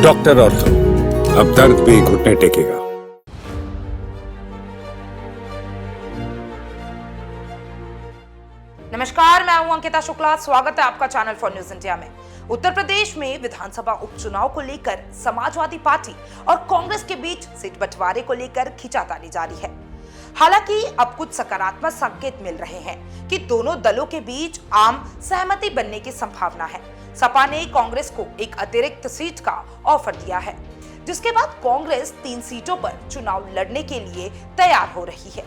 Doctor ortho, अब दर्द भी घुटने टेकेगा। नमस्कार, मैं हूं अंकिता शुक्ला। स्वागत है आपका चैनल फॉर न्यूज इंडिया में। उत्तर प्रदेश में विधानसभा उपचुनाव को लेकर समाजवादी पार्टी और कांग्रेस के बीच सीट बंटवारे को लेकर खींचातानी जारी है। हालांकि अब कुछ सकारात्मक संकेत मिल रहे हैं कि दोनों दलों के बीच आम सहमति बनने की संभावना है। सपा ने कांग्रेस को एक अतिरिक्त सीट का ऑफर दिया है, जिसके बाद कांग्रेस 3 सीटों पर चुनाव लड़ने के लिए तैयार हो रही है।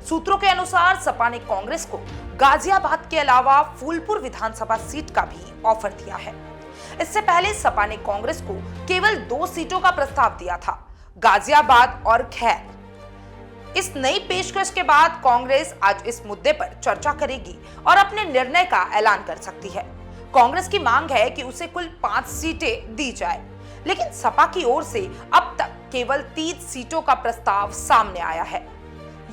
सूत्रों के अनुसार सपा ने कांग्रेस को गाजियाबाद के अलावा फूलपुर विधानसभा सीट का भी ऑफर दिया है। इससे पहले सपा ने कांग्रेस को केवल 2 सीटों का प्रस्ताव दिया था, गाजियाबाद और खैर। इस नई पेशकश के बाद कांग्रेस आज इस मुद्दे पर चर्चा करेगी और अपने निर्णय का ऐलान कर सकती है। कांग्रेस की मांग है कि उसे कुल 5 सीटें दी जाए, लेकिन सपा की ओर से अब तक केवल 3 सीटों का प्रस्ताव सामने आया है।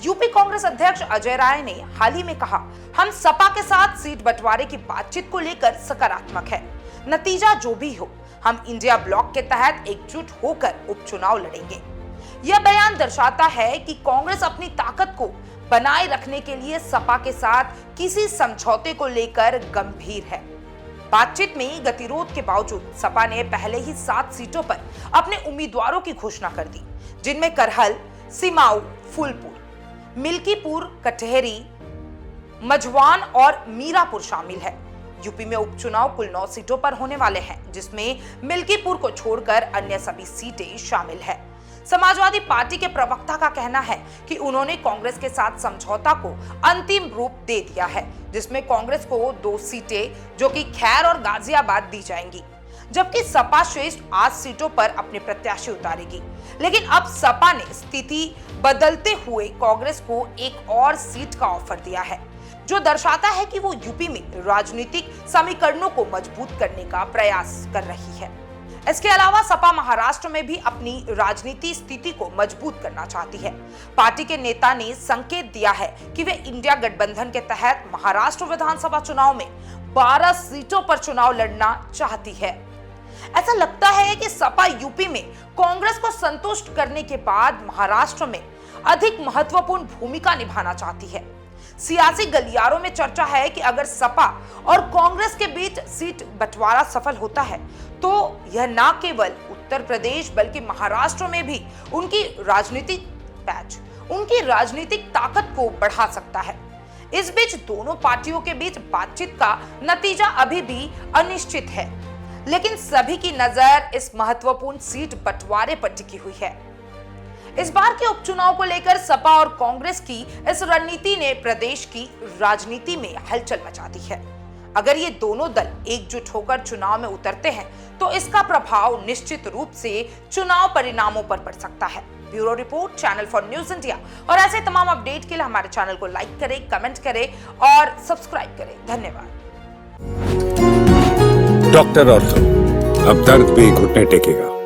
यूपी कांग्रेस अध्यक्ष अजय राय ने हाल ही में कहा, हम सपा के साथ सीट बंटवारे की बातचीत को लेकर सकारात्मक है। नतीजा जो भी हो, हम इंडिया ब्लॉक के तहत एकजुट होकर उपचुनाव लड़ेंगे। यह बयान दर्शाता है कि कांग्रेस अपनी ताकत को बनाए रखने के लिए सपा के साथ किसी समझौते को लेकर गंभीर है। बातचीत में गतिरोध के बावजूद सपा ने पहले ही 7 सीटों पर अपने उम्मीदवारों की घोषणा कर दी, जिनमें करहल, सिमाऊ, फूलपुर, मिल्कीपुर, कटहरी, मझवान और मीरापुर शामिल है। यूपी में उपचुनाव कुल 9 सीटों पर होने वाले हैं, जिसमें मिल्कीपुर को छोड़कर अन्य सभी सीटें शामिल है। समाजवादी पार्टी के प्रवक्ता का कहना है कि उन्होंने कांग्रेस के साथ समझौता को अंतिम रूप दे दिया है, जिसमें कांग्रेस को 2 सीटें जो कि खैर और गाजियाबाद दी जाएंगी, जबकि सपा शेष 8 सीटों पर अपने प्रत्याशी उतारेगी। लेकिन अब सपा ने स्थिति बदलते हुए कांग्रेस को एक और सीट का ऑफर दिया है, जो दर्शाता है कि वो यूपी में राजनीतिक समीकरणों को मजबूत करने का प्रयास कर रही है। इसके अलावा सपा महाराष्ट्र में भी अपनी राजनीति स्थिति को मजबूत करना चाहती है। पार्टी के नेता ने संकेत दिया है कि वे इंडिया गठबंधन के तहत महाराष्ट्र विधानसभा चुनाव में 12 सीटों पर चुनाव लड़ना चाहती है। ऐसा लगता है कि सपा यूपी में कांग्रेस को संतुष्ट करने के बाद महाराष्ट्र में अधिक महत्वपूर्ण भूमिका निभाना चाहती है। सियासी गलियारों में चर्चा है कि अगर सपा और कांग्रेस के बीच सीट बंटवारा सफल होता है, तो यह न केवल उत्तर प्रदेश बल्कि महाराष्ट्र में भी उनकी राजनीतिक ताकत को बढ़ा सकता है। इस बीच दोनों पार्टियों के बीच बातचीत का नतीजा अभी भी अनिश्चित है, लेकिन सभी की नजर इस महत्वपूर्ण सीट बंटवारे पर टिकी हुई है। इस बार के उपचुनाव को लेकर सपा और कांग्रेस की इस रणनीति ने प्रदेश की राजनीति में हलचल मचा दी है। अगर ये दोनों दल एकजुट होकर चुनाव में उतरते हैं, तो इसका प्रभाव निश्चित रूप से चुनाव परिणामों पर पड़ सकता है। Bureau report, channel for news India. और ऐसे तमाम अपडेट के लिए हमारे चैनल को लाइक करें, कमेंट करें और सब्सक्राइब करें। धन्यवाद। डॉक्टर ऑर्थो, अब दर्द भी घुटने टेकेगा।